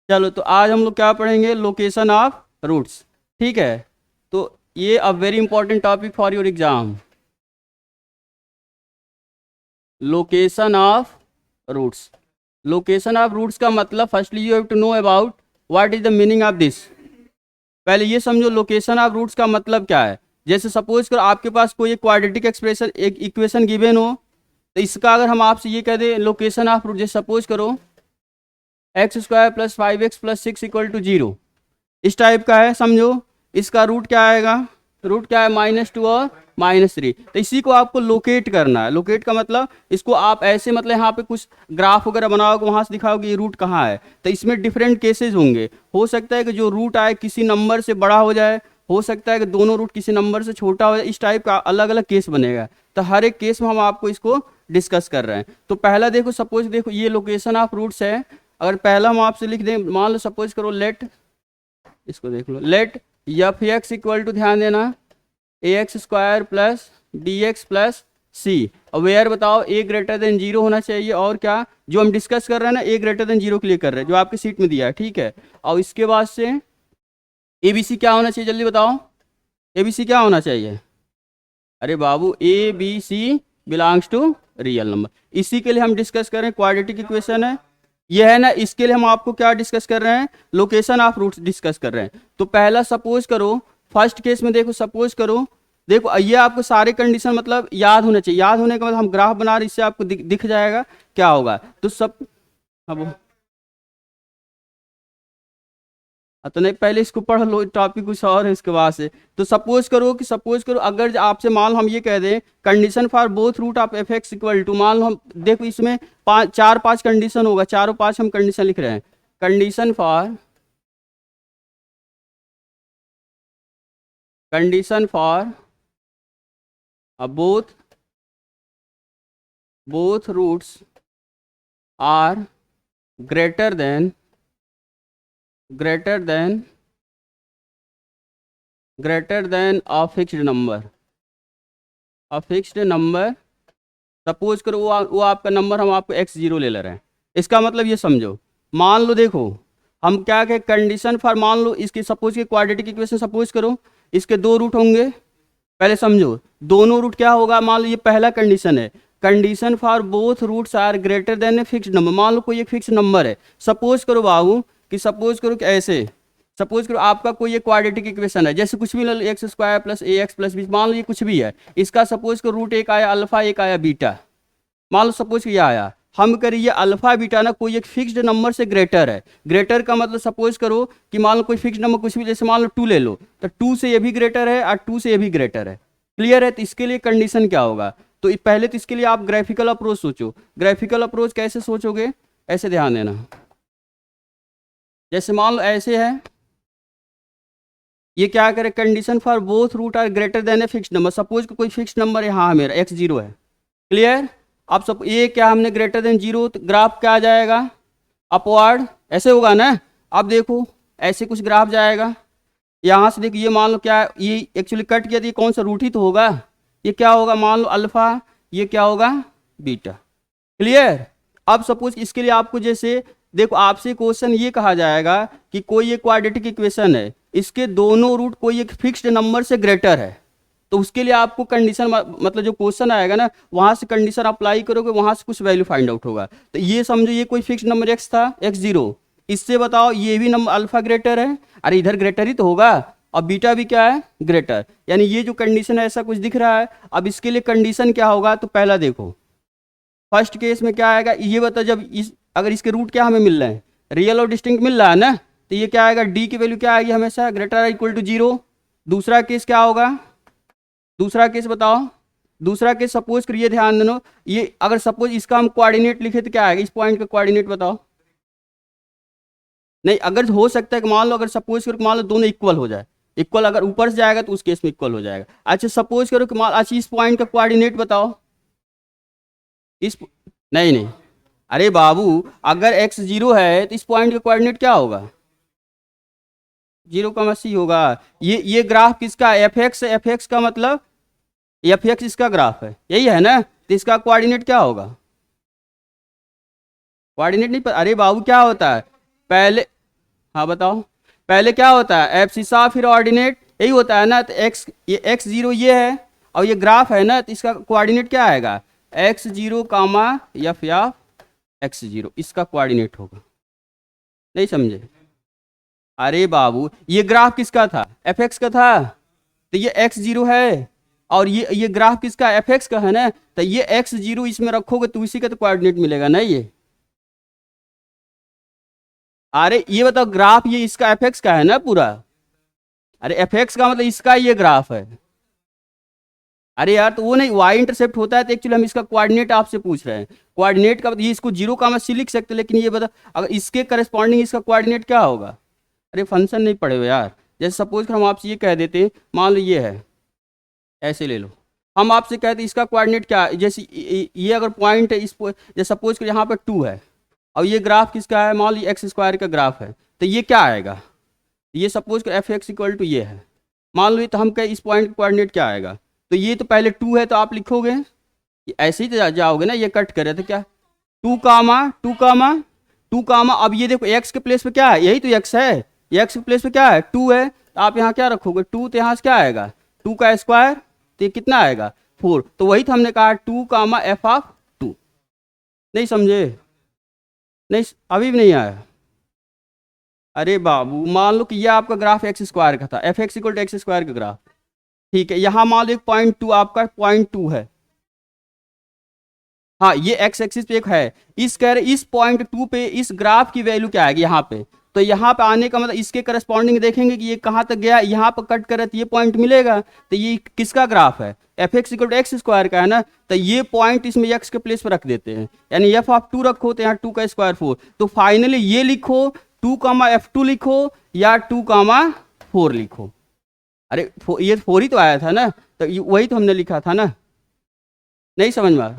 चलो तो आज हम लोग क्या पढ़ेंगे, लोकेशन ऑफ रूट्स। ठीक है, तो ये a very important topic for your exam, location of roots. Location of roots का मतलब firstly you have to know about what is the meaning of this. पहले ये समझो लोकेशन ऑफ रूट्स का मतलब क्या है। जैसे सपोज करो आपके पास कोई एक क्वाड्रेटिक एक्सप्रेशन, एक इक्वेशन गिवन हो, तो इसका अगर हम आपसे ये कह दें लोकेशन ऑफ रूट, जैसे सपोज करो x² + 5x + 6 = 0, इस टाइप का है, समझो। इसका रूट क्या आएगा, रूट क्या है -2 और -3। तो इसी को आपको लोकेट करना है। लोकेट का मतलब इसको आप ऐसे, मतलब यहाँ पे कुछ ग्राफ वगैरह बनाओगे, वहाँ से दिखाओगे ये रूट कहाँ है। तो इसमें डिफरेंट केसेस होंगे। हो सकता है कि जो रूट आए किसी नंबर से बड़ा हो जाए, हो सकता है कि दोनों रूट किसी नंबर से छोटा हो जाए। इस टाइप का अलग अलग केस बनेगा। तो हर एक केस में हम आपको इसको डिस्कस कर रहे हैं। तो पहला देखो, सपोज देखो ये लोकेशन ऑफ रूट्स है। अगर पहला हम आपसे लिख दें, मान लो सपोज करो लेट, इसको देख लो, let f x equal to, ध्यान देना, ax² + dx + c। अब वेयर बताओ a > 0 होना चाहिए, और क्या जो हम डिस्कस कर रहे हैं ना a > 0 के लिए कर रहे हैं, जो आपकी सीट में दिया है। ठीक है, और इसके बाद से abc क्या होना चाहिए, जल्दी बताओ, abc क्या होना चाहिए। अरे बाबू, abc belongs to real number. इसी के लिए हम डिस्कस कर रहे हैं, क्वाड्रेटिक इक्वेशन है ये है ना। इसके लिए हम आपको क्या डिस्कस कर रहे हैं, लोकेशन ऑफ रूट्स डिस्कस कर रहे हैं। तो पहला सपोज करो, फर्स्ट केस में देखो, सपोज करो, देखो ये आपको सारे कंडीशन मतलब याद होने चाहिए। याद होने का मतलब हम ग्राफ बना रहे, इससे आपको दिख जाएगा क्या होगा। तो सब अब तो नहीं, पहले इसको पढ़ लो, टॉपिक कुछ और है इसके बाद से। तो सपोज करो अगर आपसे मान लो हम ये कह दें condition for both root of f x equal to, मान लो हम देखो इसमें 4-5 कंडीशन होगा, 4 और 5 हम कंडीशन लिख रहे हैं। Condition for both roots are greater than a fixed number. Suppose करो वो आपका नंबर, हम आपको x0 ले रहे हैं। इसका मतलब ये समझो, मान लो देखो हम क्या कहें, कंडीशन फॉर, मान लो इसकी सपोज की क्वाड्रेटिक इक्वेशन सपोज करो, इसके 2 रूट होंगे। पहले समझो दोनों रूट क्या होगा, मान लो ये पहला कंडीशन है, condition for both roots are greater than a fixed number. मान लो कोई एक फिक्स नंबर है, सपोज करो बाबू कि सपोज करो कि ऐसे, सपोज करो आपका कोई एक क्वाड्रेटिक इक्वेशन है, जैसे कुछ भी ले लो, x² + ax + b, मान लो ये कुछ भी है। इसका सपोज करो रूट एक आया अल्फा, एक आया बीटा। मान लो सपोज ये आया, हम करिए अल्फा बीटा ना कोई एक फिक्स्ड नंबर से ग्रेटर है। ग्रेटर का मतलब सपोज करो कि मान लो कोई फिक्स्ड नंबर कुछ भी, जैसे मान लो 2 ले लो, तो 2 से ये भी ग्रेटर है और 2 से ये भी ग्रेटर है। क्लियर है। तो इसके लिए कंडीशन क्या होगा, तो पहले तो इसके लिए आप ग्राफिकल अप्रोच सोचो। ग्राफिकल अप्रोच कैसे सोचोगे, ऐसे ध्यान देना, जैसे मान लो ऐसे है, ये क्या करे, condition for both root are greater than a fixed number. Suppose कोई फिक्स्ड नंबर है, हाँ मेरा x0 है। क्लियर। अब सब ये क्या, हमने ग्रेटर देन 0, तो ग्राफ क्या आ जाएगा, अपवर्ड, ऐसे होगा ना। अब देखो ऐसे कुछ ग्राफ जाएगा, यहाँ से देखो ये मान लो क्या है, ये एक्चुअली कट किया, तो ये कौन सा रूट ही तो होगा। ये क्या होगा, मान लो अल्फा, ये क्या होगा, बीटा। क्लियर। अब सपोज इसके लिए आपको, जैसे देखो आपसे क्वेश्चन ये कहा जाएगा कि कोई एक क्वाड्रेटिक इक्वेशन है, इसके दोनों रूट कोई एक फिक्स्ड नंबर से ग्रेटर है। तो उसके लिए आपको कंडीशन, मतलब जो क्वेश्चन आएगा ना, वहां से कंडीशन अप्लाई करोगे, वहां से कुछ वैल्यू फाइंड आउट होगा। तो ये समझो ये कोई फिक्स्ड नंबर x था, x0, इससे बताओ ये भी नंबर अल्फा ग्रेटर है, अरे इधर ग्रेटर ही तो होगा, और बीटा भी क्या है, ग्रेटर। यानी ये जो कंडीशन है ऐसा कुछ दिख रहा है। अब इसके लिए कंडीशन क्या होगा, तो पहला देखो फर्स्ट केस में क्या आएगा, ये बता, जब अगर इसके रूट क्या हमें मिल रहे हैं, रियल और डिस्टिंक्ट मिल रहा है ना, तो ये क्या आएगा, डी की वैल्यू क्या आएगी, हमेशा ग्रेटर इक्वल टू 0। दूसरा केस क्या होगा, दूसरा केस बताओ, दूसरा केस सपोज करिए, ध्यान देना, ये अगर सपोज इसका हम कोऑर्डिनेट लिखे तो क्या आएगा, इस पॉइंट का कोऑर्डिनेट बताओ। नहीं, अगर हो सकता है कि मान लो, अगर सपोज करो मान लो दोनों इक्वल हो जाए, इक्वल अगर ऊपर से जाएगा तो उस केस में इक्वल हो जाएगा। अच्छा सपोज करो कि मान, अच्छा इस पॉइंट का कोऑर्डिनेट बताओ, इस, नहीं नहीं, अरे बाबू अगर x0 है तो इस पॉइंट का कोऑर्डिनेट क्या होगा, 0, होगा। ये ग्राफ किसका, एफ एक्स का मतलब एफ एक्स इसका ग्राफ है, यही है ना। तो इसका कोऑर्डिनेट क्या होगा, कोऑर्डिनेट नहीं पता, अरे बाबू क्या होता है, पहले, 0 0 0 0 0 0 0 0 0 0 0 0 0 0 0 0 0 0 0 0 0 0 0 0 0 0 0 0 0 0 0 0 0 0 0 0 0 0 0 0 0 0 0 0 0 0 हाँ बताओ, पहले क्या होता है एब्सिसा फिर ऑर्डिनेट, यही होता है ना। तो एक्स, ये x0 ये है और ये ग्राफ है ना, तो इसका कोऑर्डिनेट क्या आएगा x0 कामा एफ या x0, इसका कोऑर्डिनेट होगा। नहीं समझे? अरे बाबू ये ग्राफ किसका था fx का था, तो ये x0 है और ये ग्राफ किसका fx का है ना, तो ये x0 इसमें रखोगे तो इसी का तो कोऑर्डिनेट मिलेगा ना ये। अरे ये बताओ ग्राफ ये इसका fx का है ना पूरा, अरे fx का मतलब इसका ये ग्राफ है। अरे यार तो वो नहीं, y इंटरसेप्ट होता है तो एक्चुअली हम इसका कोऑर्डिनेट आपसे पूछ रहे हैं। कोऑर्डिनेट का ये इसको 0 का सी लिख सकते, लेकिन ये बता अगर इसके करस्पॉन्डिंग इसका कोऑर्डिनेट क्या होगा। अरे फंक्शन नहीं पढ़े हो यार। जैसे सपोज कर हम आपसे ये कह देते, मान लो ये है, ऐसे ले लो, हम आपसे कहते इसका कोऑर्डिनेट क्या है, जैसे ये अगर पॉइंट है इस, जैसे सपोज कर यहाँ पर 2 है और ये ग्राफ किसका है, मान लो x² का ग्राफ है, तो ये क्या आएगा, ये सपोज कर fx इक्वल टू ये है, मान लो, तो हम कहें इस पॉइंट का कोऑर्डिनेट क्या आएगा, तो ये तो पहले 2 है तो आप लिखोगे ऐसे ही तो जाओगे ना, ये कट करे तो क्या 2 कामा 2 कामा 2 कामा, अब ये देखो x के प्लेस पे क्या है, यही तो x है, x के प्लेस पे क्या है 2 है, तो आप यहाँ क्या रखोगे 2, तो यहाँ से क्या आएगा 2 का स्क्वायर, तो ये कितना आएगा 4, तो वही तो हमने कहा 2 कामा एफ ऑफ 2। नहीं समझे? नहीं अभी भी नहीं आया? अरे बाबू मान लो कि ये आपका ग्राफ x² का था, F x equal to x² का ग्राफ, ठीक है, यहाँ मान लो एक 0.2 आपका 0.2 है, हाँ ये x एक्सिस पे एक है, इस कह रहे इस 0.2 पे इस ग्राफ की वैल्यू क्या आएगी यहाँ पे, तो यहाँ पे आने का मतलब इसके करस्पॉन्डिंग देखेंगे कि ये कहाँ तक गया, यहाँ पर कट करे तो ये पॉइंट मिलेगा, तो ये किसका ग्राफ है F x equal to x² का है ना, तो ये पॉइंट इसमें x के प्लेस पर रख देते हैं, यानी एफ ऑफ 2 रखो तो यहाँ 2 का स्क्वायर 4, तो फाइनली ये लिखो 2 कामा f2 लिखो या 2 कामा 4 लिखो। अरे ये 4 ही तो आया था ना, तो वही तो हमने लिखा था ना। नहीं समझ में?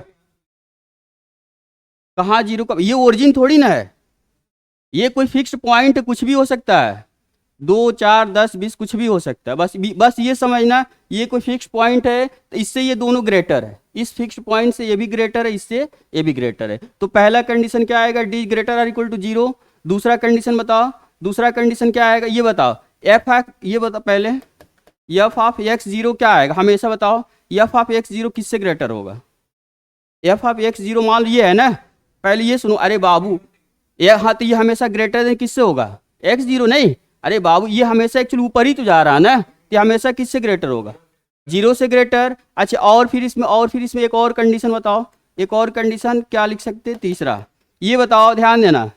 कहाँ 0 का, ये ओरिजिन थोड़ी ना है, ये कोई फिक्स्ड पॉइंट कुछ भी हो सकता है, 2 4 10 20 कुछ भी हो सकता है, बस ये समझना ये कोई फिक्स पॉइंट है, तो इससे ये दोनों ग्रेटर है, इस फिक्स पॉइंट से ये भी ग्रेटर है, इससे ये भी ग्रेटर है, तो पहला कंडीशन क्या आएगा d greater or equal to 0। दूसरा कंडीशन बताओ, दूसरा कंडीशन क्या आएगा ये बताओ, ये बताओ पहले एफ ऑफ x0 क्या आएगा हमेशा बताओ, एफ ऑफ x0 किससे ग्रेटर होगा, एफ ऑफ x0 मान लो ये है ना, पहले ये सुनो, अरे बाबू ये हाँ तो ये हमेशा ग्रेटर देन किससे होगा x0 नहीं, अरे बाबू ये हमेशा एक्चुअली ऊपर ही तो जा रहा है ना, तो हमेशा किससे ग्रेटर होगा 0 से ग्रेटर। अच्छा और फिर इसमें एक और कंडीशन बताओ, एक और कंडीशन क्या लिख सकते हैं, तीसरा ये बताओ, ध्यान देना,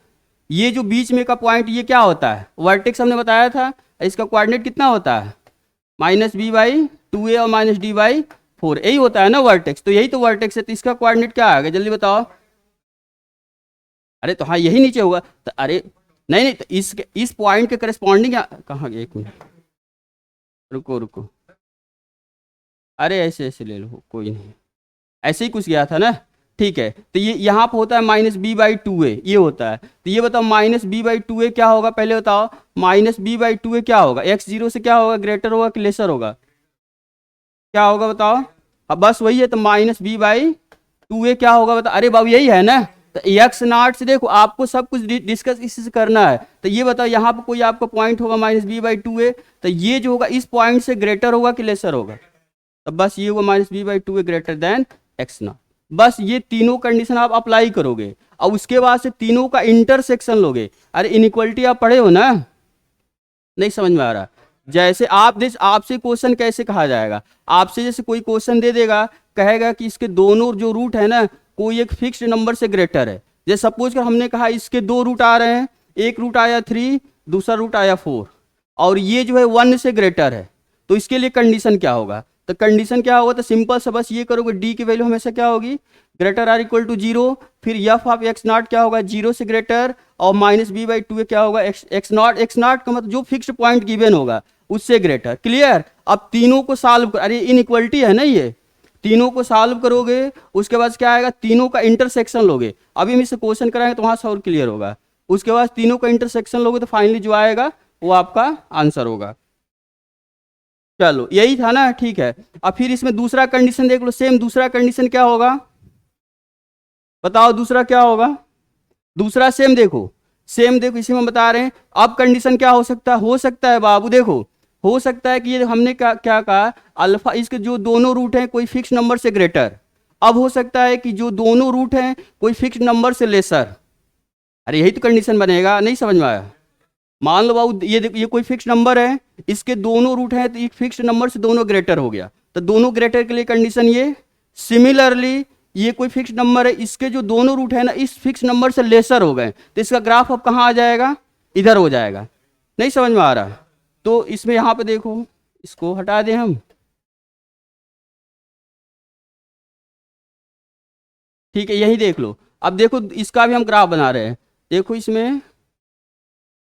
ये जो बीच में का पॉइंट ये क्या होता है, वर्टेक्स हमने बताया था, इसका कोऑर्डिनेट कितना होता है -b/2a और -d/4, यही होता है ना वर्टेक्स, तो यही तो वर्टेक्स है, तो इसका कोऑर्डिनेट क्या आएगा जल्दी बताओ। अरे तो हाँ यही नीचे होगा, तो अरे नहीं तो इस पॉइंट के करस्पॉन्डिंग कहाँ गया, एक मिनट रुको, अरे ऐसे ले लो, कोई नहीं, ऐसे ही कुछ गया था ना, ठीक है, तो ये यहाँ पर होता है -b/2a, ये होता है, तो ये बताओ -b/2a क्या होगा, पहले बताओ -b/2a क्या होगा, x0 से क्या होगा, ग्रेटर होगा कि लेसर होगा, क्या होगा बताओ, अब बस वही है, तो -b/2a क्या होगा बताओ, अरे बाबू यही है ना, तो x0 से देखो आपको सब कुछ डिस्कस इससे करना है, तो ये बताओ यहाँ पर कोई आपका पॉइंट होगा -b/2a, तो ये जो होगा इस पॉइंट से ग्रेटर होगा कि लेसर होगा, तो बस ये होगा -b/2a ग्रेटर देन x0, बस ये तीनों कंडीशन आप अप्लाई करोगे और उसके बाद से तीनों का इंटरसेक्शन लोगे। अरे इनइक्वालिटी आप पढ़े हो ना, नहीं समझ में आ रहा, जैसे आपसे क्वेश्चन कैसे कहा जाएगा, आपसे जैसे कोई क्वेश्चन दे देगा, कहेगा कि इसके दोनों जो रूट है ना कोई एक फिक्स्ड नंबर से ग्रेटर है, जैसे सपोज कर हमने कहा इसके 2 रूट आ रहे हैं, एक रूट आया 3, दूसरा रूट आया 4, और ये जो है 1 से ग्रेटर है, तो इसके लिए कंडीशन क्या होगा, तो कंडीशन क्या होगा, तो सिंपल सा बस ये करोगे, डी की वैल्यू हमेशा क्या होगी ग्रेटर आर इक्वल टू 0, फिर एफ ऑफ x0 क्या होगा 0 से ग्रेटर, और -b/2a क्या होगा x0 का मतलब जो फिक्स्ड पॉइंट गिवन होगा उससे ग्रेटर। क्लियर? अब तीनों को सॉल्व कर, अरे इनइक्वालिटी है ना, ये तीनों को सॉल्व करोगे, उसके बाद क्या आएगा, तीनों का इंटरसेक्शन लोगे, अभी हम इससे क्वेश्चन कराएंगे तो वहां से और क्लियर होगा, उसके बाद तीनों का इंटरसेक्शन लोगे तो फाइनली जो आएगा वो आपका आंसर होगा। चलो यही था ना, ठीक है, अब फिर इसमें दूसरा कंडीशन देख लो, सेम दूसरा कंडीशन क्या होगा बताओ, दूसरा क्या होगा, दूसरा सेम देखो, सेम देखो इसी में बता रहे हैं। अब कंडीशन क्या हो सकता है बाबू, देखो हो सकता है कि ये हमने क्या कहा, अल्फा इसके जो दोनों रूट हैं कोई फिक्स नंबर से ग्रेटर। अब हो सकता है कि जो दोनों रूट हैं कोई फिक्स नंबर से लेसर। अरे यही तो कंडीशन बनेगा, नहीं समझ में आया? मान लो बाबू ये कोई फिक्स नंबर है, इसके दोनों रूट हैं तो एक फिक्स नंबर से दोनों ग्रेटर हो गया, तो दोनों ग्रेटर के लिए कंडीशन ये। सिमिलरली ये कोई फिक्स नंबर है, इसके जो दोनों रूट है ना इस फिक्स नंबर से लेसर हो गए, तो इसका ग्राफ अब कहाँ आ जाएगा, इधर हो जाएगा। नहीं समझ में आ रहा? तो इसमें यहाँ पे देखो, इसको हटा दें हम, ठीक है यही देख लो। अब देखो इसका भी हम ग्राफ बना रहे हैं, देखो इसमें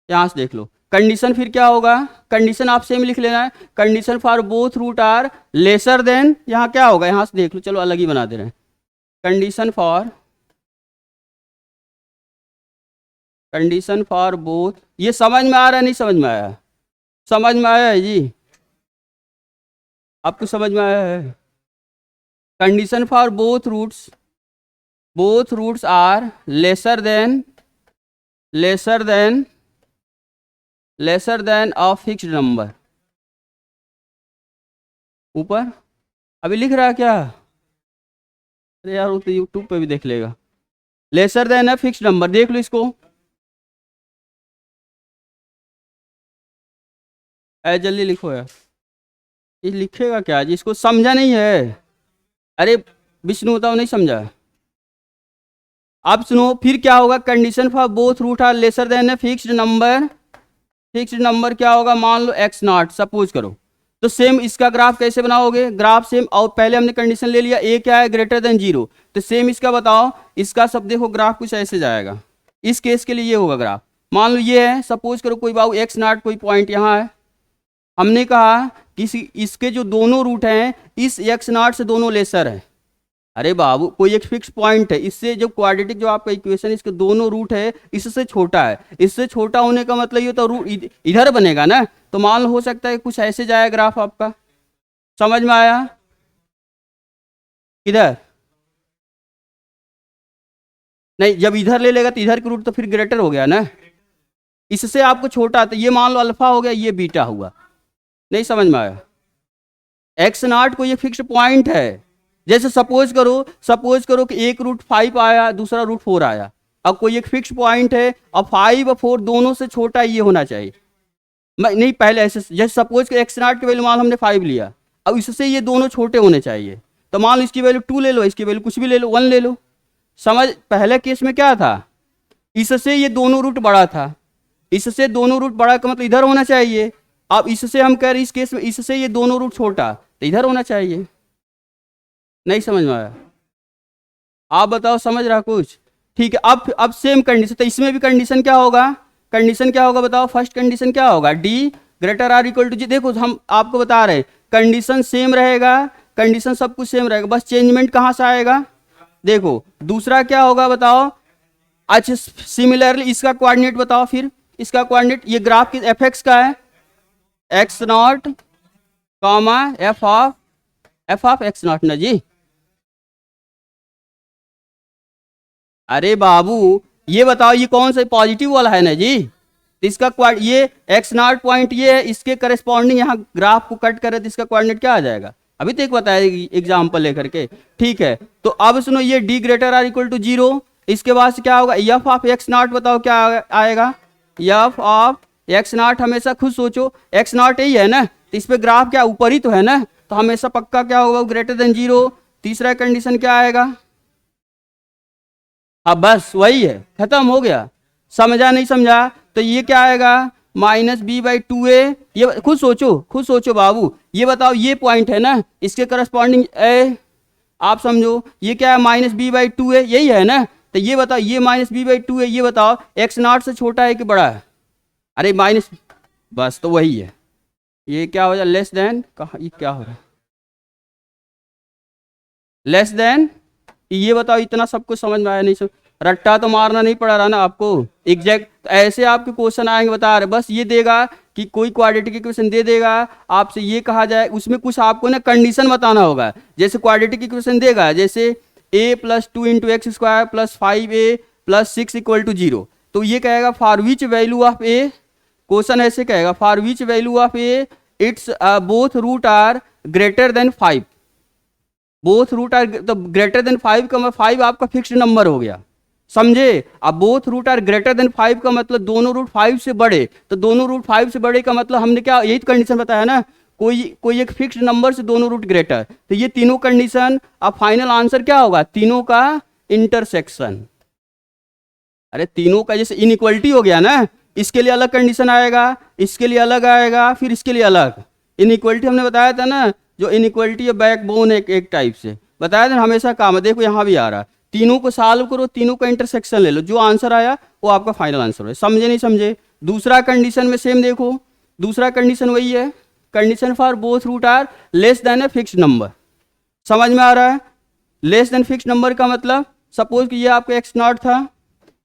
यहाँ से देख लो कंडीशन फिर क्या होगा, कंडीशन आप सेम लिख लेना है, condition for both root are lesser than, यहाँ क्या होगा यहाँ से देख लो, चलो अलग ही बना दे रहे हैं। कंडीशन फॉर बोथ, ये समझ में आ रहा है नहीं समझ में आया? समझ में आया है जी? आपको समझ में आया है? Condition for both roots are lesser than a fixed number. ऊपर अभी लिख रहा है क्या? अरे यार वो तो यूट्यूब पे भी देख लेगा। Laser than a fixed number, देख लो इसको, जल्दी लिखो यार। ये लिखेगा क्या जी, इसको समझा नहीं है? अरे विष्णु बताओ नहीं समझा? अब सुनो फिर क्या होगा, condition for both root are lesser than fixed number क्या होगा, मान लो x नॉट सपोज करो। तो सेम इसका ग्राफ कैसे बनाओगे, ग्राफ सेम, और पहले हमने कंडीशन ले लिया a क्या है ग्रेटर देन 0, तो सेम इसका बताओ, इसका सब देखो ग्राफ कुछ ऐसे जाएगा। इस केस के लिए ये होगा ग्राफ, मान लो ये है, सपोज करो कोई बाबू x नॉट कोई पॉइंट यहाँ है, हमने कहा कि इसके जो दोनों रूट हैं इस x नॉट से दोनों लेसर है। अरे बाबू कोई एक फिक्स पॉइंट है, इससे जो क्वाड्रेटिक जो आपका इक्वेशन इसके दोनों रूट है इससे छोटा है, इससे छोटा होने का मतलब ये तो रूट इधर बनेगा ना, तो मान लो हो सकता है कुछ ऐसे जाए ग्राफ आपका। समझ में आया? इधर नहीं, जब इधर ले लेगा तो इधर की रूट तो फिर ग्रेटर हो गया ना, इससे आपको छोटा, तो ये मान लो अल्फा हो गया, ये बीटा हुआ। नहीं समझ में आया? एक्स नॉट को ये फिक्स्ड पॉइंट है, जैसे सपोज करो कि एक रूट 5 आया दूसरा रूट 4 आया, अब कोई एक फिक्स पॉइंट है और 5 और 4 दोनों से छोटा ये होना चाहिए। नहीं पहले ऐसे, जैसे सपोज कि एक्स नॉट की वैल्यू मान हमने 5 लिया, अब इससे ये दोनों छोटे होने चाहिए, तो मान लो इसकी वैल्यू 2 ले लो, इसकी वैल्यू कुछ भी ले लो, 1 ले लो। समझ? पहले केस में क्या था, इससे ये दोनों रूट बड़ा था, इससे दोनों रूट बड़ा का मतलब इधर होना चाहिए। अब इससे हम कह रहे इस केस में इससे ये दोनों रूट छोटा, तो इधर होना चाहिए। नहीं समझ में आया? आप बताओ समझ रहा कुछ? ठीक है, अब सेम कंडीशन, तो इसमें भी कंडीशन क्या होगा, बताओ, फर्स्ट कंडीशन क्या होगा, D greater or equal to G. देखो हम आपको बता रहे कंडीशन सेम रहेगा, कंडीशन सब कुछ सेम रहेगा, बस चेंजमेंट कहाँ से आएगा। देखो दूसरा क्या होगा बताओ, अच्छा सिमिलरली इसका कोऑर्डिनेट बताओ, फिर इसका कोऑर्डिनेट, ये ग्राफ की एफ एक्स का है, x not comma F of x not ना जी। अरे बाबू ये बताओ ये कौन सा पॉजिटिव वाला है ना जी, तो इसका ये एक्स नॉट पॉइंट ये है, इसके करस्पॉन्डिंग यहाँ ग्राफ को कट करे तो इसका कोऑर्डिनेट क्या आ जाएगा, अभी तो एक बताएगी एग्जाम्पल लेकर के। ठीक है, तो अब सुनो ये D greater or equal to 0, इसके बाद से क्या होगा, एफ ऑफ एक्स नॉट बताओ क्या आएगा, एफ ऑफ एक्स नॉट। हमेशा खुद सोचो एक्स नॉट यही है ना, तो इस पे ग्राफ क्या ऊपर ही तो है ना, तो हमेशा पक्का क्या होगा, ग्रेटर देन 0। तीसरा कंडीशन क्या आएगा, अब बस वही है, खत्म हो गया। समझा नहीं समझा? तो ये क्या आएगा, माइनस बी बाई 2a। ये खुद सोचो बाबू, ये बताओ ये पॉइंट है ना, इसके करस्पॉन्डिंग ए, आप समझो ये क्या है, माइनस बी बाई 2a, यही है ना, तो ये बताओ ये माइनस बी बाई 2a, ये बताओ एक्स नॉट से छोटा है कि बड़ा है। अरे माइनस, बस तो वही है, ये क्या हो जाए, लेस देन, कहा ये क्या हो रहा है, लेस देन। ये बताओ इतना सब कुछ समझ में आया नहीं? रट्टा तो मारना नहीं पड़ा रहा ना आपको, एग्जैक्ट तो ऐसे आपके क्वेश्चन आएंगे, बता रहे बस ये देगा कि कोई क्वाड्रेटिक इक्वेशन दे देगा, आपसे ये कहा जाए, उसमें कुछ आपको ना कंडीशन बताना होगा। जैसे क्वाड्रेटिक इक्वेशन देगा, जैसे a + 2 × x² + 5a + 6 = 0, तो ये कहेगा for which value of a, question ऐसे कहेगा for which value of a it's both root are greater than 5, both root are, तो ग्रेटर देन 5 का मतलब 5 आपका फिक्स्ड नंबर हो गया, समझे। अब both root are greater than 5 का मतलब दोनों रूट 5 से बड़े, तो दोनों रूट 5 से बड़े का मतलब हमने क्या, यही तो कंडीशन बताया ना, कोई एक फिक्स्ड नंबर से दोनों रूट ग्रेटर, तो ये तीनों कंडीशन। अब फाइनल आंसर क्या होगा, तीनों का इंटरसेक्शन। अरे तीनों का जैसे इनइक्वलिटी हो गया ना, इसके लिए अलग कंडीशन आएगा, इसके लिए अलग आएगा, फिर इसके लिए अलग। इनइक्वलिटी हमने बताया था ना, जो इनइक्वलिटी है बैकबोन एक टाइप से बताया था, हमेशा काम है। देखो यहाँ भी आ रहा है, तीनों को सॉल्व करो, तीनों का इंटरसेक्शन ले लो, जो आंसर आया वो आपका फाइनल आंसर है। समझे नहीं समझे। दूसरा कंडीशन में सेम देखो, दूसरा कंडीशन वही है, condition for both root are less than a fixed number. समझ में आ रहा है। लेस देन फिक्स्ड नंबर का मतलब सपोज कि ये आपका एक्स नॉट था,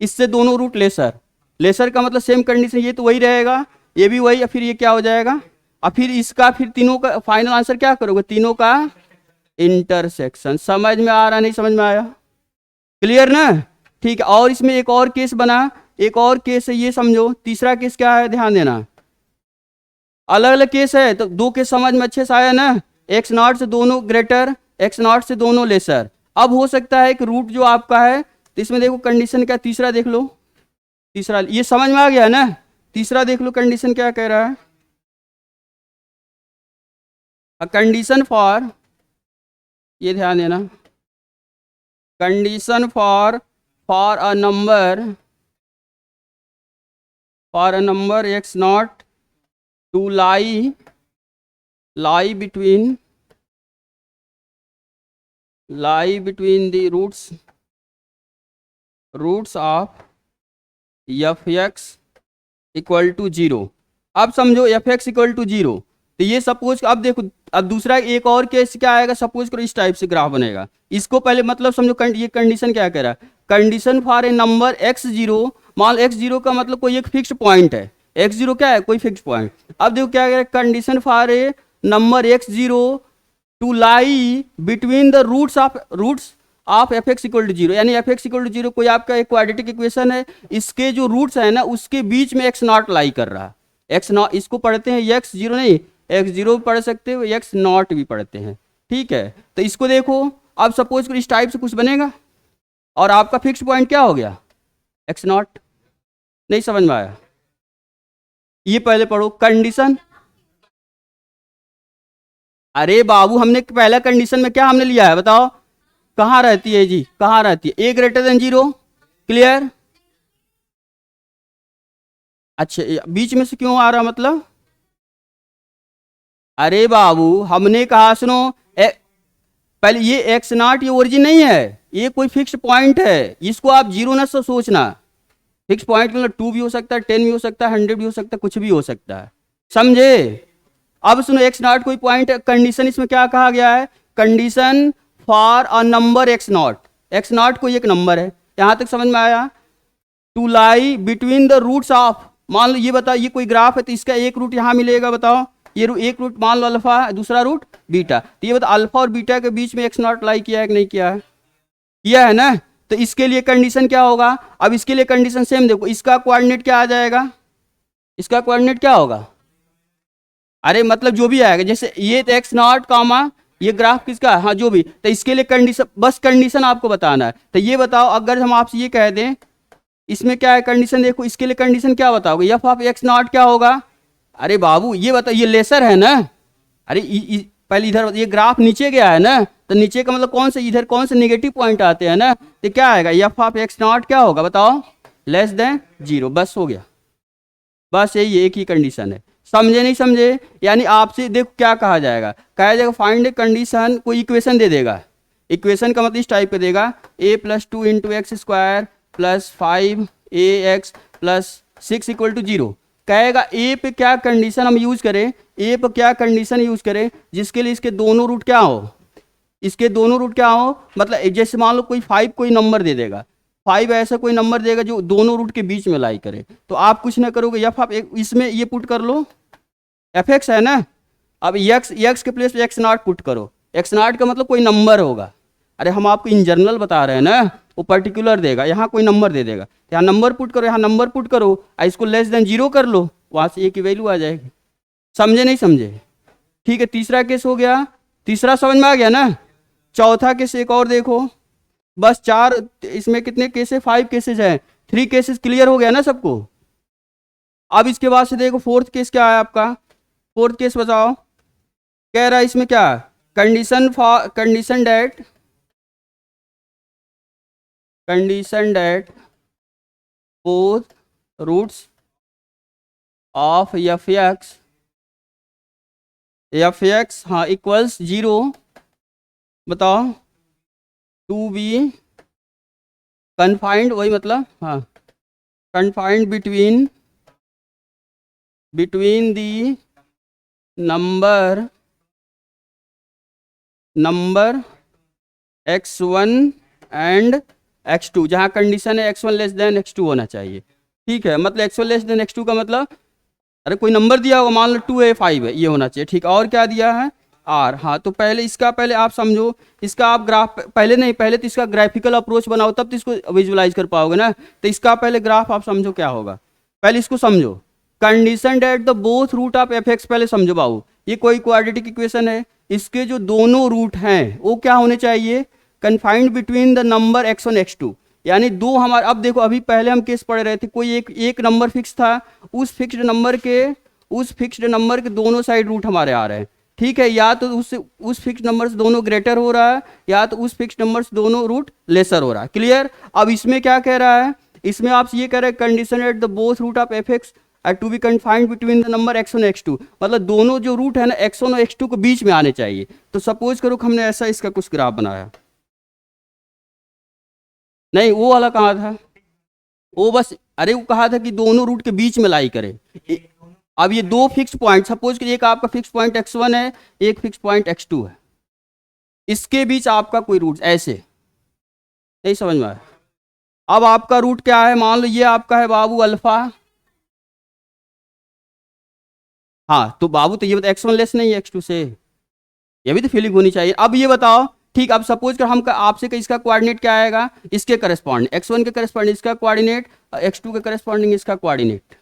इससे दोनों रूट लेसर, लेसर का मतलब सेम कंडीशन, ये तो वही रहेगा, ये भी वही, फिर ये क्या हो जाएगा, और फिर इसका, फिर तीनों का फाइनल आंसर क्या करोगे, तीनों का इंटरसेक्शन। समझ में आ रहा, नहीं समझ में आया, क्लियर ना, ठीक है। और इसमें एक और केस बना, एक और केस है, ये समझो। तीसरा केस क्या है, ध्यान देना, अलग अलग केस है, तो दो केस समझ में अच्छे से आया ना, एक्स नॉट से दोनों ग्रेटर, एक्स नॉट से दोनों लेसर। अब हो सकता है कि रूट जो आपका है, तो इसमें देखो कंडीशन क्या, तीसरा देख लो, तीसरा ये समझ में आ गया ना, तीसरा देख लो कंडीशन क्या कह रहा है, कंडीशन फॉर, ये ध्यान देना, condition for a number x not to lie between the roots of fx equal to 0। अब समझो fx इक्वल टू 0, तो ये सपोज, अब देखो, अब दूसरा एक और केस क्या आएगा, सपोज करो इस टाइप से ग्राफ बनेगा। इसको पहले मतलब समझो, ये कंडीशन क्या कह रहा है, condition for a number x0, मान x0 का मतलब कोई एक फिक्स्ड पॉइंट है, x0 क्या है, कोई फिक्स्ड पॉइंट। अब देखो क्या कह रहा है, condition for a number x0 to lie between the roots of fx equal to 0, यानी fx इक्वल टू 0 कोई आपका एक क्वाड्रेटिक इक्वेशन है, इसके जो रूट्स है ना, उसके बीच में x नॉट लाई कर रहा है, x नॉट, इसको पढ़ते हैं x0, नहीं x0 भी पढ़ सकते हो, x नॉट भी पढ़ते हैं, ठीक है। तो इसको देखो, अब सपोज करो इस टाइप से कुछ बनेगा, और आपका फिक्स्ड पॉइंट क्या हो गया, x नॉट। नहीं समझ में आया, ये पहले पढ़ो कंडीशन। अरे बाबू, हमने पहला कंडीशन में क्या हमने लिया है, बताओ कहाँ रहती है जी, कहाँ रहती है, a ग्रेटर देन 0, क्लियर। अच्छा, बीच में से क्यों आ रहा मतलब, अरे बाबू हमने कहा सुनो, पहले ये एक्स नॉट ये ओरिजिन नहीं है, ये कोई फिक्स्ड पॉइंट है, इसको आप 0 न सोचना। फिक्स पॉइंट मतलब 2 भी हो सकता है, 10 भी हो सकता है, 100 भी हो सकता है, कुछ भी हो सकता है, समझे। अब सुनो, एक्स नॉट कोई पॉइंट, कंडीशन इसमें क्या कहा गया है, condition for a number x not कोई एक नंबर है, यहां तक समझ में आया। To lie between the roots of, मान लो ये बताओ, ये कोई ग्राफ है, तो इसका एक रूट यहां मिलेगा, बताओ ये एक रूट मान लो अल्फा, दूसरा रूट बीटा, तो ये बताओ अल्फा और बीटा के बीच में एक्स नॉट लाई किया है कि नहीं किया है, किया है ना। तो इसके लिए कंडीशन क्या होगा, अब इसके लिए कंडीशन सेम देखो, इसका कोऑर्डिनेट क्या आ जाएगा, इसका कोऑर्डिनेट क्या होगा, अरे मतलब जो भी आएगा, जैसे ये तो एक्स नॉट कामा, ये ग्राफ किसका, हाँ जो भी, तो इसके लिए कंडीशन, बस कंडीशन आपको बताना है। तो ये बताओ, अगर हम आपसे ये कह दें इसमें क्या है कंडीशन, देखो इसके लिए कंडीशन क्या बताओगे, एफ ऑफ एक्स नॉट क्या होगा, अरे बाबू ये बताओ, ये लेसर है ना, अरे पहले इधर ये ग्राफ नीचे गया है ना, तो नीचे का मतलब कौन से, इधर कौन से नेगेटिव पॉइंट आते हैं ना, तो क्या आएगा, एफ ऑफ एक्स नॉट क्या होगा बताओ, लेस देन 0, बस हो गया, बस यही एक ही कंडीशन है। समझे नहीं समझे, यानी आपसे देखो क्या कहा जाएगा, कहा जाएगा फाइंड ए कंडीशन, कोई इक्वेशन दे देगा, इक्वेशन का मतलब इस टाइप का देगा, a + 2 × x² + 5ax + 6 = 0। कहेगा ए पे क्या कंडीशन हम यूज करें, ए पे क्या कंडीशन यूज करें जिसके लिए इसके दोनों रूट क्या हो, इसके दोनों रूट क्या हो, मतलब जैसे मान लो कोई 5 कोई नंबर दे देगा, 5 ऐसा कोई नंबर देगा जो दोनों रूट के बीच में लाई करे, तो आप कुछ ना करोगे, एफ आप इसमें ये पुट कर लो, एफ एक्स है ना, अब एक्स के प्लेस पे एक्स नॉट पुट करो, एक्स नॉट का मतलब कोई नंबर होगा, अरे हम आपको इन जनरल बता रहे हैं ना, वो पर्टिकुलर देगा, यहाँ कोई नंबर दे देगा, यहाँ नंबर पुट करो, यहाँ नंबर पुट करो, इसको लेस देन 0 कर लो, वहाँ से ए की वैल्यू आ जाएगी। समझे नहीं समझे? ठीक है, तीसरा केस हो गया, तीसरा समझ में आ गया ना। चौथा केस एक और देखो, बस 4, इसमें कितने केस है? 5 केसेज हैं, 3 केसेस क्लियर हो गया ना सबको। अब इसके बाद से देखो फोर्थ केस क्या है आपका, फोर्थ केस बताओ। कह रहा है इसमें क्या, condition that both roots of f x हाँ इक्वल्स 0, बताओ, टू बी कन्फाइंड, वही मतलब हाँ, confined between the number x1 and x2, जहाँ कंडीशन है x1 लेस देन x2 होना चाहिए। ठीक है, मतलब x1 लेस देन x2 का मतलब, अरे कोई नंबर दिया होगा, मान लो 2 है 5 है, ये होना चाहिए। ठीक, और क्या दिया है? r। हाँ, तो पहले इसका, पहले आप समझो इसका, आप ग्राफ पहले नहीं, पहले तो इसका ग्राफिकल अप्रोच बनाओ, तब तो इसको विजुलाइज कर पाओगे ना। तो इसका पहले ग्राफ आप समझो क्या होगा, पहले इसको समझो। Condition that the both root of f x, पहले समझो बाबू, ये कोई क्वाड्रेटिक इक्वेशन है, इसके जो दोनों रूट हैं वो क्या होने चाहिए? Confined between the number x1 x2, यानी दो हमारे, अब देखो अभी पहले हम केस पढ़ रहे थे, कोई एक नंबर फिक्स था, उस फिक्स्ड नंबर के दोनों साइड रूट हमारे आ रहे हैं। ठीक है, या तो उस फिक्स्ड नंबर से दोनों ग्रेटर हो रहा है, या तो उस फिक्स्ड नंबर से दोनों रूट लेसर हो रहा है। क्लियर? अब इसमें क्या कह रहा है, इसमें आप ये कह रहे हैं condition at the both root of f x to be confined between the number x1 x2, मतलब दोनों जो रूट है ना x1 और x2 के बीच में आने चाहिए। तो सपोज करो कि हमने ऐसा इसका कुछ ग्राफ बनाया, नहीं वो वाला कहाँ था, वो बस, अरे वो कहा था कि दोनों रूट के बीच में लाई करे। अब ये दो फिक्स पॉइंट, सपोज कि एक आपका फिक्स पॉइंट x1 है, एक फिक्स पॉइंट x2 है, इसके बीच आपका कोई रूट ऐसे नहीं, समझ में आया? अब आपका रूट क्या है, मान लो ये आपका है बाबू अल्फा, हाँ तो बाबू तो ये बता x1 लेस नहीं है x2 से, ये भी तो फीलिंग होनी चाहिए। अब ये बताओ, ठीक, अब सपोज कर हम आपसे इसका कोऑर्डिनेट क्या आएगा, इसके करस्पॉन्डिंग x1 के करस्पॉन्डिंग इसका कोऑर्डिनेट, x2 के करस्पॉन्डिंग इसका कोऑर्डिनेट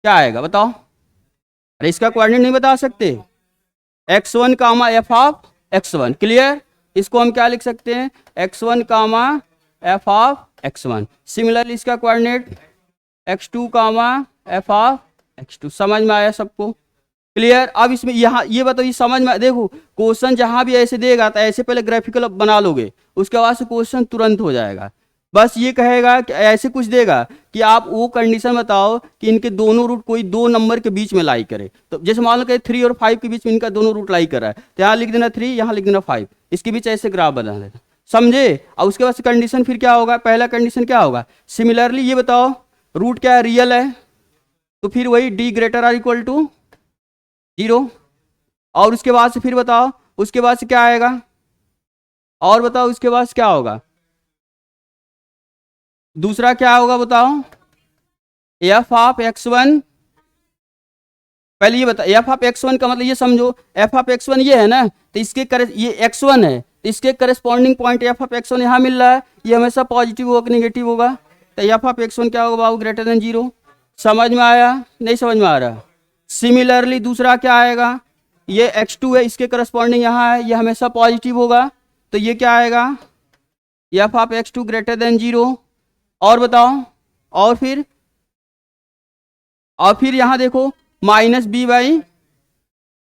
क्या आएगा बताओ? अरे इसका कोऑर्डिनेट नहीं बता सकते, x1 comma f of x1। Clear? इसको हम क्या लिख सकते हैं, x1 comma f of x1। Similarly इसका coordinate x2 comma f of x2। समझ में आया सबको? क्लियर? अब इसमें यहाँ ये बताओ, ये समझ में, देखो क्वेश्चन जहां भी ऐसे देगा तो ऐसे पहले ग्राफिकल बना लोगे, उसके बाद से क्वेश्चन तुरंत हो जाएगा। बस ये कहेगा कि ऐसे कुछ देगा कि आप वो कंडीशन बताओ कि इनके दोनों रूट कोई दो नंबर के बीच में लाई करे। तो जैसे मान लो कि 3 और 5 के बीच में इनका दोनों रूट लाई कर रहा है, तो यहाँ लिख देना 3, यहाँ लिख देना 5, इसके बीच ऐसे ग्राफ बना देना। समझे? और उसके बाद से कंडीशन फिर क्या होगा, पहला कंडीशन क्या होगा, सिमिलरली ये बताओ रूट क्या है, रियल है, तो फिर वही d greater or equal to 0। और उसके बाद से फिर बताओ, उसके बाद से क्या आएगा, और बताओ उसके बाद से क्या होगा, दूसरा क्या होगा बताओ, एफ ऑफ x1। पहले ये बता, एफ ऑफ x1 का मतलब ये समझो, एफ ऑफ x1 ये है ना, तो इसके ये x1 है, तो इसके corresponding point F of x1 यहाँ मिल रहा है, ये हमेशा पॉजिटिव होगा कि नेगेटिव होगा, तो एफ ऑफ x1 क्या होगा बाबू, ग्रेटर देन 0। समझ में आया? नहीं समझ में आ रहा? सिमिलरली दूसरा क्या आएगा, ये x2 है, इसके करस्पॉन्डिंग यहाँ है, ये हमेशा पॉजिटिव होगा, तो ये क्या आएगा, F of x2 greater than 0। और बताओ, और फिर यहाँ देखो माइनस बी बाई,